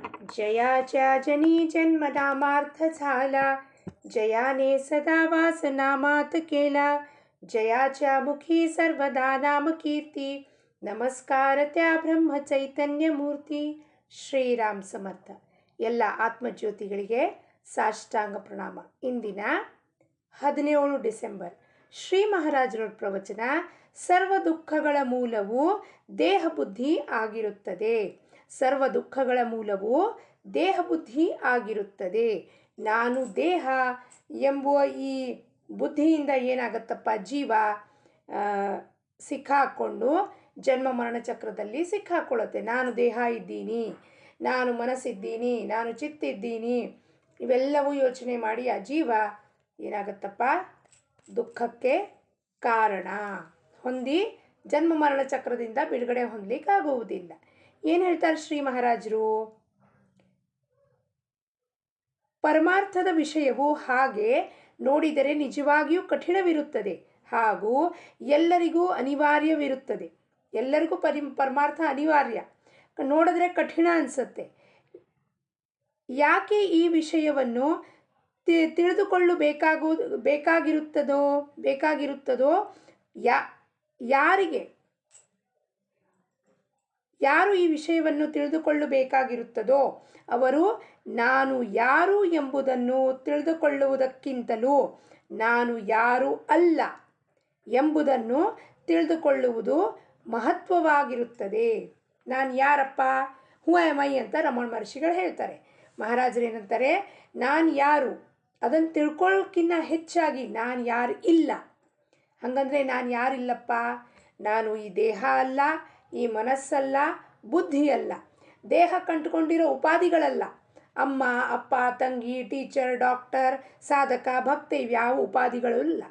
जयाच्या जनी जन्मनामार्थ झाला, जयाने सदा वास नामात केला. जयाच्या मुखी सर्वदा नाम कीर्ती, नमस्कार त्या ಬ್ರಹ್ಮ ಚೈತನ್ಯ ಮೂರ್ತಿ. ಶ್ರೀರಾಮ್ ಸಮರ್ಥ. ಎಲ್ಲ ಆತ್ಮಜ್ಯೋತಿಗಳಿಗೆ ಸಾಷ್ಟಾಂಗ ಪ್ರಣಾಮ. ಇಂದಿನ 17 ಡಿಸೆಂಬರ್ ಶ್ರೀ ಮಹಾರಾಜರ ಪ್ರವಚನ. ಸರ್ವ ದುಃಖಗಳ ಮೂಲವು ದೇಹ ಬುದ್ಧಿ ಆಗಿರುತ್ತದೆ. ಸರ್ವ ದುಃಖಗಳ ಮೂಲವು ದೇಹ ಬುದ್ಧಿ ಆಗಿರುತ್ತದೆ. ನಾನು ದೇಹ ಎಂಬುವ ಈ ಬುದ್ಧಿಯಿಂದ ಏನಾಗತ್ತಪ್ಪ, ಜೀವ ಸಿಕ್ಕಾಕೊಂಡು ಜನ್ಮ ಮರಣ ಚಕ್ರದಲ್ಲಿ ಸಿಕ್ಕಾಕೊಳ್ಳುತ್ತೆ. ನಾನು ದೇಹ ಇದ್ದೀನಿ, ನಾನು ಮನಸ್ಸಿದ್ದೀನಿ, ನಾನು ಚಿತ್ತಿದ್ದೀನಿ, ಇವೆಲ್ಲವೂ ಯೋಚನೆ ಮಾಡಿ ಆ ಜೀವ ಏನಾಗತ್ತಪ್ಪ, ದುಃಖಕ್ಕೆ ಕಾರಣ ಹೊಂದಿ ಜನ್ಮ ಮರಣ ಚಕ್ರದಿಂದ ಬಿಡುಗಡೆ ಹೊಂದಲಿಕ್ಕಾಗುವುದಿಲ್ಲ. ಏನು ಹೇಳ್ತಾರೆ ಶ್ರೀ ಮಹಾರಾಜರು? ಪರಮಾರ್ಥದ ವಿಷಯವು ಹಾಗೆ ನೋಡಿದರೆ ನಿಜವಾಗಿಯೂ ಕಠಿಣವಿರುತ್ತದೆ ಹಾಗೂ ಎಲ್ಲರಿಗೂ ಅನಿವಾರ್ಯವಿರುತ್ತದೆ. ಎಲ್ಲರಿಗೂ ಪರಮಾರ್ಥ ಅನಿವಾರ್ಯ, ನೋಡಿದ್ರೆ ಕಠಿಣ ಅನಿಸುತ್ತೆ. ಯಾಕೆ ಈ ವಿಷಯವನ್ನು ಬೇಕಾಗಿರುತ್ತದೋ ಯಾರು ಈ ವಿಷಯವನ್ನು ತಿಳಿದುಕೊಳ್ಳಬೇಕಾಗಿರುತ್ತದೋ ಅವರು ನಾನು ಯಾರು ಎಂಬುದನ್ನು ತಿಳಿದುಕೊಳ್ಳುವುದಕ್ಕಿಂತಲೂ ನಾನು ಯಾರು ಅಲ್ಲ ಎಂಬುದನ್ನು ತಿಳಿದುಕೊಳ್ಳುವುದು ಮಹತ್ವವಾಗಿರುತ್ತದೆ. ನಾನು ಯಾರಪ್ಪ, ಹೂ ಆಮ್ ಐ ಅಂತ ರಮಣ ಮಹರ್ಷಿಗಳು ಹೇಳ್ತಾರೆ. ಮಹಾರಾಜರು ಏನಂತಾರೆ, ನಾನು ಯಾರು ಅದನ್ನು ತಿಳ್ಕೊಳ್ಳೋಕ್ಕಿಂತ ಹೆಚ್ಚಾಗಿ ನಾನು ಯಾರು ಇಲ್ಲ. ಹಾಗಂದರೆ ನಾನು ಯಾರಿಲ್ಲಪ್ಪ, ನಾನು ಈ ದೇಹ ಅಲ್ಲ, ಈ ಮನಸ್ಸಲ್ಲ, ಬುದ್ಧಿ ಅಲ್ಲ, ದೇಹ ಕಂಡುಕೊಂಡಿರೋ ಉಪಾಧಿಗಳಲ್ಲ. ಅಮ್ಮ, ಅಪ್ಪ, ತಂಗಿ, ಟೀಚರ್, ಡಾಕ್ಟರ್, ಸಾಧಕ, ಭಕ್ತ ಇವ್ಯಾವ ಉಪಾಧಿಗಳು ಇಲ್ಲ.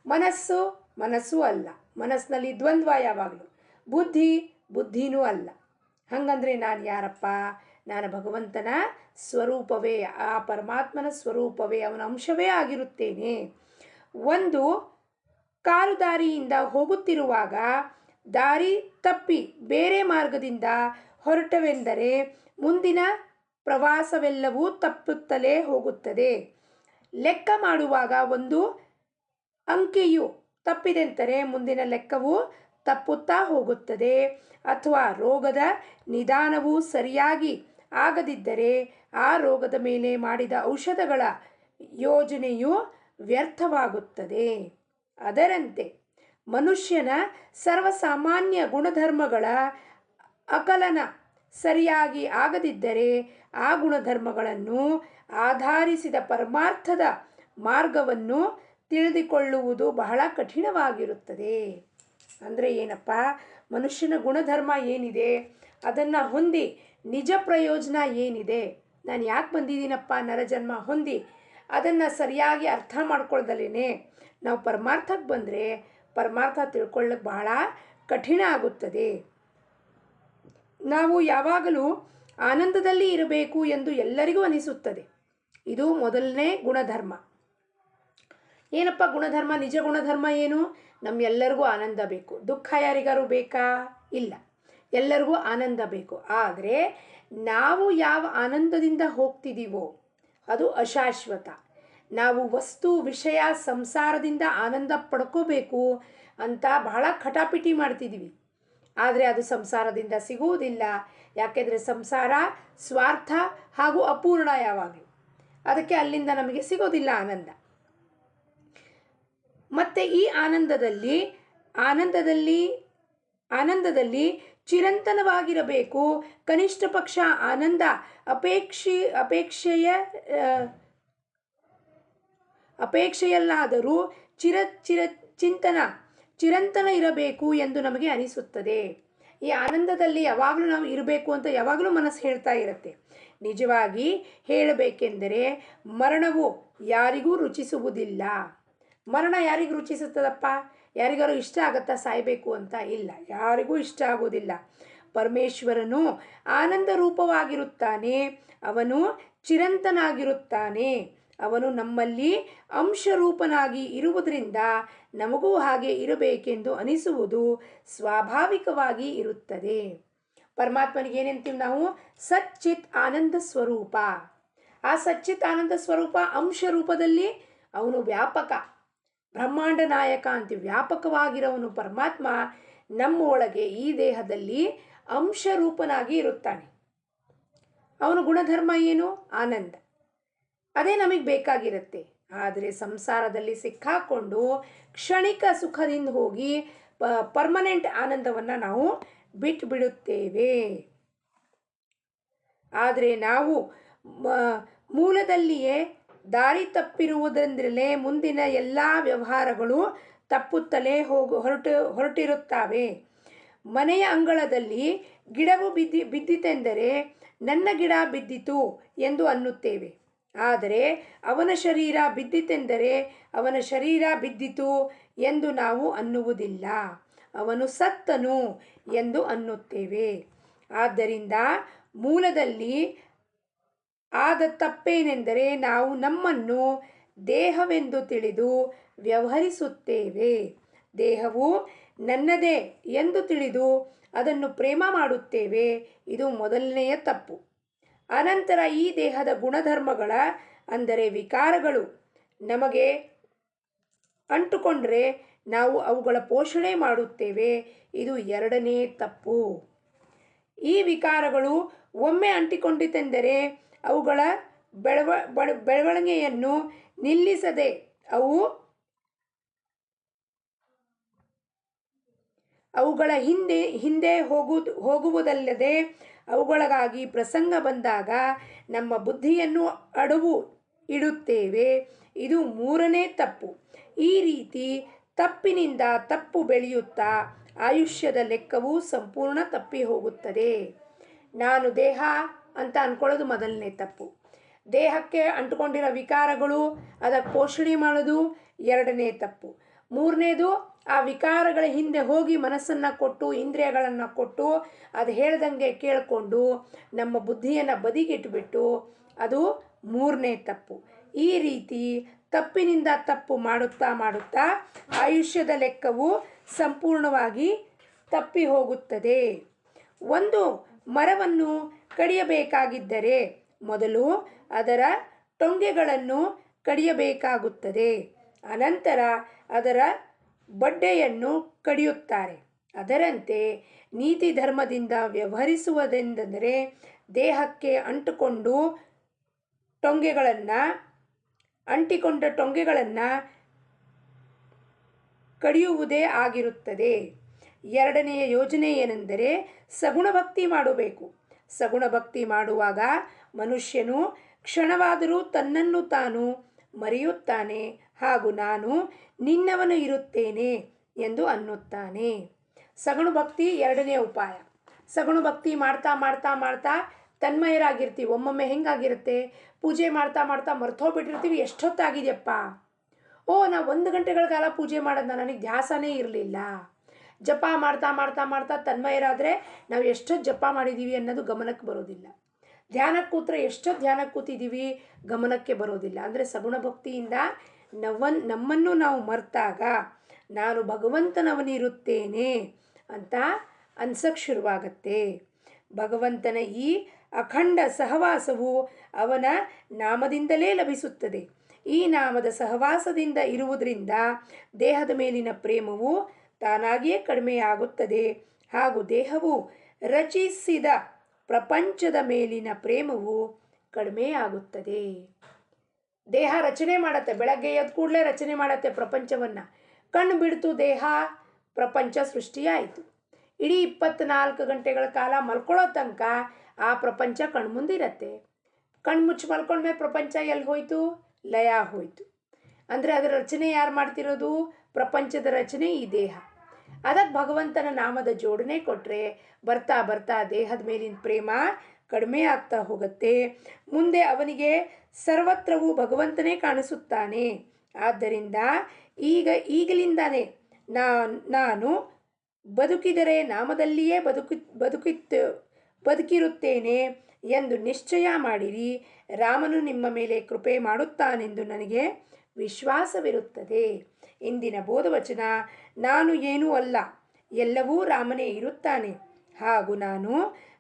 ಮನಸ್ಸು ಅಲ್ಲ, ಮನಸ್ಸಿನಲ್ಲಿ ದ್ವಂದ್ವ ಯಾವಾಗಲೂ. ಬುದ್ಧಿನೂ ಅಲ್ಲ. ಹಾಗಂದರೆ ನಾನು ಯಾರಪ್ಪ? ನಾನು ಭಗವಂತನ ಸ್ವರೂಪವೇ, ಆ ಪರಮಾತ್ಮನ ಸ್ವರೂಪವೇ, ಅವನ ಅಂಶವೇ ಆಗಿರುತ್ತೇನೆ. ಒಂದು ಕಾಲು ದಾರಿಯಿಂದ ಹೋಗುತ್ತಿರುವಾಗ ದಾರಿ ತಪ್ಪಿ ಬೇರೆ ಮಾರ್ಗದಿಂದ ಹೊರಟವೆಂದರೆ ಮುಂದಿನ ಪ್ರವಾಸವೆಲ್ಲವೂ ತಪ್ಪುತ್ತಲೇ ಹೋಗುತ್ತದೆ. ಲೆಕ್ಕ ಮಾಡುವಾಗ ಒಂದು ಅಂಕೆಯು ತಪ್ಪಿದೆಂದರೆ ಮುಂದಿನ ಲೆಕ್ಕವು ತಪ್ಪುತ್ತಾ ಹೋಗುತ್ತದೆ. ಅಥವಾ ರೋಗದ ನಿದಾನವು ಸರಿಯಾಗಿ ಆಗದಿದ್ದರೆ ಆ ರೋಗದ ಮೇಲೆ ಮಾಡಿದ ಔಷಧಗಳ ಯೋಜನೆಯು ವ್ಯರ್ಥವಾಗುತ್ತದೆ. ಅದರಂತೆ ಮನುಷ್ಯನ ಸರ್ವಸಾಮಾನ್ಯ ಗುಣಧರ್ಮಗಳ ಆಕಲನ ಸರಿಯಾಗಿ ಆಗದಿದ್ದರೆ ಆ ಗುಣಧರ್ಮಗಳನ್ನು ಆಧರಿಸಿದ ಪರಮಾರ್ಥದ ಮಾರ್ಗವನ್ನು ತಿಳಿದುಕೊಳ್ಳುವುದು ಬಹಳ ಕಠಿಣವಾಗಿರುತ್ತದೆ. ಅಂದರೆ ಏನಪ್ಪ, ಮನುಷ್ಯನ ಗುಣಧರ್ಮ ಏನಿದೆ ಅದನ್ನು ಹೊಂದಿ ನಿಜ ಪ್ರಯೋಜನ ಏನಿದೆ, ನಾನು ಯಾಕೆ ಬಂದಿದ್ದೀನಪ್ಪ ನರಜನ್ಮ ಹೊಂದಿ, ಅದನ್ನು ಸರಿಯಾಗಿ ಅರ್ಥ ಮಾಡ್ಕೊಳ್ದಲೇ ನಾವು ಪರಮಾರ್ಥಕ್ಕೆ ಬಂದರೆ ಪರಮಾರ್ಥ ತಿಳ್ಕೊಳ್ಳೋಕ್ಕೆ ಬಹಳ ಕಠಿಣ ಆಗುತ್ತದೆ. ನಾವು ಯಾವಾಗಲೂ ಆನಂದದಲ್ಲಿ ಇರಬೇಕು ಎಂದು ಎಲ್ಲರಿಗೂ ಅನಿಸುತ್ತದೆ. ಇದು ಮೊದಲನೇ ಗುಣಧರ್ಮ. ಏನಪ್ಪ ಗುಣಧರ್ಮ? ನಿಜ ಗುಣಧರ್ಮ ಏನು? ನಮ್ಮೆಲ್ಲರಿಗೂ ಆನಂದ ಬೇಕು. ದುಃಖ ಯಾರಿಗಾರು ಬೇಕಾ? ಇಲ್ಲ, ಎಲ್ಲರಿಗೂ ಆನಂದ ಬೇಕು. ಆದರೆ ನಾವು ಯಾವ ಆನಂದದಿಂದ ಹೋಗ್ತಿದ್ದೀವೋ ಅದು ಅಶಾಶ್ವತ. ನಾವು ವಸ್ತು ವಿಷಯ ಸಂಸಾರದಿಂದ ಆನಂದ ಪಡ್ಕೋಬೇಕು ಅಂತ ಬಹಳ ಖಟಾಪಿಟಿ ಮಾಡ್ತಿದ್ದೀವಿ. ಆದರೆ ಅದು ಸಂಸಾರದಿಂದ ಸಿಗುವುದಿಲ್ಲ. ಯಾಕೆಂದರೆ ಸಂಸಾರ ಸ್ವಾರ್ಥ ಹಾಗೂ ಅಪೂರ್ಣ ಯಾವಾಗಲೂ. ಅದಕ್ಕೆ ಅಲ್ಲಿಂದ ನಮಗೆ ಸಿಗೋದಿಲ್ಲ ಆನಂದ. ಮತ್ತು ಈ ಆನಂದದಲ್ಲಿ ಚಿರಂತನವಾಗಿರಬೇಕು. ಕನಿಷ್ಠ ಪಕ್ಷ ಆನಂದ ಅಪೇಕ್ಷೆಯಲ್ಲಾದರೂ ಚಿರಂತನ ಇರಬೇಕು ಎಂದು ನಮಗೆ ಅನಿಸುತ್ತದೆ. ಈ ಆನಂದದಲ್ಲಿ ಯಾವಾಗಲೂ ನಾವು ಇರಬೇಕು ಅಂತ ಯಾವಾಗಲೂ ಮನಸ್ಸು ಹೇಳ್ತಾ ಇರುತ್ತೆ. ನಿಜವಾಗಿ ಹೇಳಬೇಕೆಂದರೆ ಮರಣವು ಯಾರಿಗೂ ರುಚಿಸುವುದಿಲ್ಲ. ಮರಣ ಯಾರಿಗೂ ರುಚಿಸುತ್ತದಪ್ಪ? ಯಾರಿಗಾರು ಇಷ್ಟ ಆಗತ್ತಾ ಸಾಯಬೇಕು ಅಂತ? ಇಲ್ಲ, ಯಾರಿಗೂ ಇಷ್ಟ ಆಗೋದಿಲ್ಲ. ಪರಮೇಶ್ವರನು ಆನಂದ ರೂಪವಾಗಿರುತ್ತಾನೆ, ಅವನು ಚಿರಂತನಾಗಿರುತ್ತಾನೆ. ಅವನು ನಮ್ಮಲ್ಲಿ ಅಂಶರೂಪನಾಗಿ ಇರುವುದರಿಂದ ನಮಗೂ ಹಾಗೆ ಇರಬೇಕೆಂದು ಅನಿಸುವುದು ಸ್ವಾಭಾವಿಕವಾಗಿ ಇರುತ್ತದೆ. ಪರಮಾತ್ಮನಿಗೆ ಏನಂತೀವಿ ನಾವು? ಸಚ್ಚಿತ್ ಆನಂದ ಸ್ವರೂಪ. ಆ ಸಚ್ಚಿತ್ ಆನಂದ ಸ್ವರೂಪ ಅಂಶ ರೂಪದಲ್ಲಿ ಅವನು ವ್ಯಾಪಕ, ಬ್ರಹ್ಮಾಂಡ ನಾಯಕ ಅಂತೀವಿ. ವ್ಯಾಪಕವಾಗಿರೋವನು ಪರಮಾತ್ಮ ನಮ್ಮ ಒಳಗೆ ಈ ದೇಹದಲ್ಲಿ ಅಂಶ ರೂಪನಾಗಿ ಇರುತ್ತಾನೆ. ಅವನು ಗುಣಧರ್ಮ ಏನು? ಆನಂದ. ಅದೇ ನಮಗೆ ಬೇಕಾಗಿರುತ್ತೆ. ಆದರೆ ಸಂಸಾರದಲ್ಲಿ ಸಿಕ್ಕಾಕೊಂಡು ಕ್ಷಣಿಕ ಸುಖದಿಂದ ಹೋಗಿ ಪರ್ಮನೆಂಟ್ ಆನಂದವನ್ನು ನಾವು ಬಿಟ್ಟು ಬಿಡುತ್ತೇವೆ. ಆದರೆ ನಾವು ಮೂಲದಲ್ಲಿಯೇ ದಾರಿ ತಪ್ಪಿರುವುದರಿಂದಲೇ ಮುಂದಿನ ಎಲ್ಲ ವ್ಯವಹಾರಗಳು ತಪ್ಪುತ್ತಲೇ ಹೊರಟಿರುತ್ತವೆ. ಮನೆಯ ಅಂಗಳದಲ್ಲಿ ಗಿಡವು ಬಿದ್ದಿತೆಂದರೆ ನನ್ನ ಗಿಡ ಬಿದ್ದಿತು ಎಂದು ಅನ್ನುತ್ತೇವೆ. ಆದರೆ ಅವನ ಶರೀರ ಬಿದ್ದಿತೆಂದರೆ ಅವನ ಶರೀರ ಬಿದ್ದಿತು ಎಂದು ನಾವು ಅನ್ನುವುದಿಲ್ಲ. ಅವನು ಸತ್ತನು ಎಂದು ಅನ್ನುತ್ತೇವೆ. ಆದ್ದರಿಂದ ಮೂಲದಲ್ಲಿ ಆದ ತಪ್ಪೇನೆಂದರೆ ನಾವು ನಮ್ಮನ್ನು ದೇಹವೆಂದು ತಿಳಿದು ವ್ಯವಹರಿಸುತ್ತೇವೆ. ದೇಹವು ನನ್ನದೇ ಎಂದು ತಿಳಿದು ಅದನ್ನು ಪ್ರೇಮ ಮಾಡುತ್ತೇವೆ. ಇದು ಮೊದಲನೆಯ ತಪ್ಪು. ಅನಂತರ ಈ ದೇಹದ ಗುಣಧರ್ಮಗಳ ಅಂದರೆ ವಿಕಾರಗಳು ನಮಗೆ ಅಂಟುಕೊಂಡ್ರೆ ನಾವು ಅವುಗಳ ಪೋಷಣೆ ಮಾಡುತ್ತೇವೆ. ಇದು ಎರಡನೇ ತಪ್ಪು. ಈ ವಿಕಾರಗಳು ಒಮ್ಮೆ ಅಂಟಿಕೊಂಡಿತೆಂದರೆ ಅವುಗಳ ಬೆಳವಣಿಗೆಯನ್ನು ನಿಲ್ಲಿಸದೆ ಅವುಗಳ ಹಿಂದೆ ಹೋಗುವುದಲ್ಲದೆ ಅವುಗಳಿಗಾಗಿ ಪ್ರಸಂಗ ಬಂದಾಗ ನಮ್ಮ ಬುದ್ಧಿಯನ್ನು ಅಡವು ಇಡುತ್ತೇವೆ. ಇದು ಮೂರನೇ ತಪ್ಪು. ಈ ರೀತಿ ತಪ್ಪಿನಿಂದ ತಪ್ಪು ಬೆಳೆಯುತ್ತಾ ಆಯುಷ್ಯದ ಲೆಕ್ಕವು ಸಂಪೂರ್ಣ ತಪ್ಪಿ ಹೋಗುತ್ತದೆ. ನಾನು ದೇಹ ಅಂತ ಅಂದ್ಕೊಳ್ಳೋದು ಮೊದಲನೇ ತಪ್ಪು. ದೇಹಕ್ಕೆ ಅಂಟುಕೊಂಡಿರೋ ವಿಕಾರಗಳು ಅದಕ್ಕೆ ಪೋಷಣೆ ಮಾಡೋದು ಎರಡನೇ ತಪ್ಪು. ಮೂರನೇದು ಆ ವಿಕಾರಗಳ ಹಿಂದೆ ಹೋಗಿ ಮನಸ್ಸನ್ನು ಕೊಟ್ಟು ಇಂದ್ರಿಯಗಳನ್ನು ಕೊಟ್ಟು ಅದು ಹೇಳ್ದಂಗೆ ಕೇಳಿಕೊಂಡು ನಮ್ಮ ಬುದ್ಧಿಯನ್ನು ಬದಿಗಿಟ್ಬಿಟ್ಟು ಅದು ಮೂರನೇ ತಪ್ಪು. ಈ ರೀತಿ ತಪ್ಪಿನಿಂದ ತಪ್ಪು ಮಾಡುತ್ತಾ ಆಯುಷ್ಯದ ಲೆಕ್ಕವು ಸಂಪೂರ್ಣವಾಗಿ ತಪ್ಪಿ ಹೋಗುತ್ತದೆ. ಒಂದು ಮರವನ್ನು ಕಡಿಯಬೇಕಾಗಿದ್ದರೆ ಮೊದಲು ಅದರ ಟೊಂಗೆಗಳನ್ನು ಕಡಿಯಬೇಕಾಗುತ್ತದೆ. ಅನಂತರ ಅದರ ಬಡ್ಡೆಯನ್ನು ಕಡಿಯುತ್ತಾರೆ. ಅದರಂತೆ ನೀತಿ ಧರ್ಮದಿಂದ ವ್ಯವಹರಿಸುವುದೆಂದರೆ ದೇಹಕ್ಕೆ ಅಂಟಿಕೊಂಡ ಟೊಂಗೆಗಳನ್ನು ಕಡಿಯುವುದೇ ಆಗಿರುತ್ತದೆ. ಎರಡನೆಯ ಯೋಜನೆ ಏನೆಂದರೆ ಸಗುಣ ಭಕ್ತಿ ಮಾಡಬೇಕು. ಸಗುಣ ಭಕ್ತಿ ಮಾಡುವಾಗ ಮನುಷ್ಯನು ಕ್ಷಣವಾದರೂ ತನ್ನನ್ನು ತಾನು ಮರೆಯುತ್ತಾನೆ ಹಾಗೂ ನಾನು ನಿನ್ನವನು ಇರುತ್ತೇನೆ ಎಂದು ಅನ್ನುತ್ತಾನೆ. ಸಗುಣ ಭಕ್ತಿ ಎರಡನೇ ಉಪಾಯ. ಸಗುಣ ಭಕ್ತಿ ಮಾಡ್ತಾ ಮಾಡ್ತಾ ಮಾಡ್ತಾ ತನ್ಮಯರಾಗಿರ್ತೀವಿ. ಒಮ್ಮೊಮ್ಮೆ ಹೆಂಗಾಗಿರುತ್ತೆ, ಪೂಜೆ ಮಾಡ್ತಾ ಮಾಡ್ತಾ ಮರ್ತೋಗ್ಬಿಟ್ಟಿರ್ತೀವಿ. ಎಷ್ಟೊತ್ತಾಗಿದೆಯಪ್ಪ, ನಾವು 1 ಗಂಟೆಗಳ ಕಾಲ ಪೂಜೆ ಮಾಡೋದನ್ನ ನನಗೆ ಧ್ಯಾಸನೇ ಇರಲಿಲ್ಲ. ಜಪ ಮಾಡ್ತಾ ಮಾಡ್ತಾ ಮಾಡ್ತಾ ತನ್ಮಯರಾದರೆ ನಾವು ಎಷ್ಟೊತ್ತು ಜಪ ಮಾಡಿದ್ದೀವಿ ಅನ್ನೋದು ಗಮನಕ್ಕೆ ಬರೋದಿಲ್ಲ. ಧ್ಯಾನಕ್ಕೆ ಕೂತ್ರೆ ಎಷ್ಟೊತ್ತು ಧ್ಯಾನಕ್ಕೆ ಕೂತಿದ್ದೀವಿ ಗಮನಕ್ಕೆ ಬರೋದಿಲ್ಲ. ಅಂದರೆ ಸಗುಣ ಭಕ್ತಿಯಿಂದ ನಮ್ಮನ್ನು ನಾವು ಮರೆತಾಗ ನಾನು ಭಗವಂತನವನಿರುತ್ತೇನೆ ಅಂತ ಅನ್ಸಕ್ಕೆ ಶುರುವಾಗತ್ತೆ. ಭಗವಂತನ ಈ ಅಖಂಡ ಸಹವಾಸವು ಅವನ ನಾಮದಿಂದಲೇ ಲಭಿಸುತ್ತದೆ. ಈ ನಾಮದ ಸಹವಾಸದಿಂದ ಇರುವುದರಿಂದ ದೇಹದ ಮೇಲಿನ ಪ್ರೇಮವು ತಾನಾಗಿಯೇ ಕಡಿಮೆಯಾಗುತ್ತದೆ ಹಾಗೂ ದೇಹವು ರಚಿಸಿದ ಪ್ರಪಂಚದ ಮೇಲಿನ ಪ್ರೇಮವು ಕಡಿಮೆಯಾಗುತ್ತದೆ. ದೇಹ ರಚನೆ ಮಾಡುತ್ತೆ, ಬೆಳಗ್ಗೆ ಎದ್ದ ಕೂಡಲೇ ರಚನೆ ಮಾಡುತ್ತೆ ಪ್ರಪಂಚವನ್ನು. ಕಣ್ಣು ಬಿಡ್ತು ದೇಹ, ಪ್ರಪಂಚ ಸೃಷ್ಟಿಯಾಯಿತು. ಇಡೀ 24 ಗಂಟೆಗಳ ಕಾಲ ಮಲ್ಕೊಳ್ಳೋ ತನಕ ಆ ಪ್ರಪಂಚ ಕಣ್ಮುಂದಿರತ್ತೆ. ಕಣ್ಣು ಮುಚ್ಚಿ ಮಲ್ಕೊಂಡ್ಮೇಲೆ ಪ್ರಪಂಚ ಎಲ್ಲಿ ಹೋಯಿತು? ಲಯ ಹೋಯಿತು. ಅಂದರೆ ಅದರ ರಚನೆ ಯಾರು ಮಾಡ್ತಿರೋದು? ಪ್ರಪಂಚದ ರಚನೆ ಈ ದೇಹ. ಅದಕ್ಕೆ ಭಗವಂತನ ನಾಮದ ಜೋಡಣೆ ಕೊಟ್ಟರೆ ಬರ್ತಾ ಬರ್ತಾ ದೇಹದ ಮೇಲಿನ ಪ್ರೇಮ ಕಡಿಮೆ ಆಗ್ತಾ ಹೋಗುತ್ತೆ. ಮುಂದೆ ಅವನಿಗೆ ಸರ್ವತ್ರವೂ ಭಗವಂತನೇ ಕಾಣಿಸುತ್ತಾನೆ. ಆದ್ದರಿಂದ ಈಗಲಿಂದಾನೇ ನಾನು ಬದುಕಿದರೆ ನಾಮದಲ್ಲಿಯೇ ಬದುಕಿರುತ್ತೇನೆ ಎಂದು ನಿಶ್ಚಯ ಮಾಡಿರಿ. ರಾಮನು ನಿಮ್ಮ ಮೇಲೆ ಕೃಪೆ ಮಾಡುತ್ತಾನೆಂದು ನನಗೆ ವಿಶ್ವಾಸವಿರುತ್ತದೆ. ಇಂದಿನ ಬೋಧವಚನ: ನಾನು ಏನೂ ಅಲ್ಲ, ಎಲ್ಲವೂ ರಾಮನೇ ಇರುತ್ತಾನೆ ಹಾಗೂ ನಾನು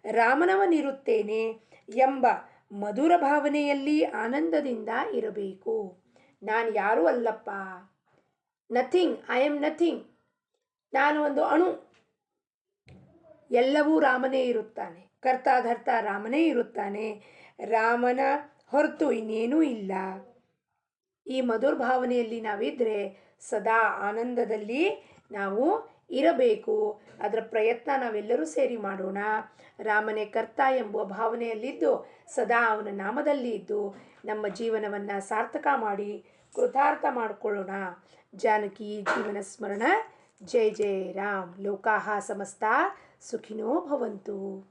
ರಾಮನವನಿರುತ್ತೇನೆ ಎಂಬ ಮಧುರ ಭಾವನೆಯಲ್ಲಿ ಆನಂದದಿಂದ ಇರಬೇಕು. ನಾನು ಯಾರೂ ಅಲ್ಲಪ್ಪ, ನಥಿಂಗ್, ಐ ಆಮ್ ನಥಿಂಗ್, ನಾನು ಒಂದು ಅಣು, ಎಲ್ಲವೂ ರಾಮನೇ ಇರುತ್ತಾನೆ, ಕರ್ತಾಧರ್ತ ರಾಮನೇ ಇರುತ್ತಾನೆ, ರಾಮನ ಹೊರತು ಇನ್ನೇನೂ ಇಲ್ಲ. ಈ ಮಧುರ ಭಾವನೆಯಲ್ಲಿ ನಾವಿದ್ದರೆ ಸದಾ ಆನಂದದಲ್ಲಿ ನಾವು ಇರಬೇಕು. ಅದರ ಪ್ರಯತ್ನ ನಾವೆಲ್ಲರೂ ಸೇರಿ ಮಾಡೋಣ. ರಾಮನೇ ಕರ್ತ ಎಂಬುವ ಭಾವನೆಯಲ್ಲಿದ್ದು ಸದಾ ಅವನ ನಾಮದಲ್ಲಿ ಇದ್ದು ನಮ್ಮ ಜೀವನವನ್ನು ಸಾರ್ಥಕ ಮಾಡಿ ಕೃತಾರ್ಥ ಮಾಡಿಕೊಳ್ಳೋಣ. ಜಾನಕಿ ಜೀವನ ಸ್ಮರಣ. ಜೈ ಜೈ ರಾಮ್. ಲೋಕಾಹ ಸಮಸ್ತ ಸುಖಿನೋ ಭವಂತು.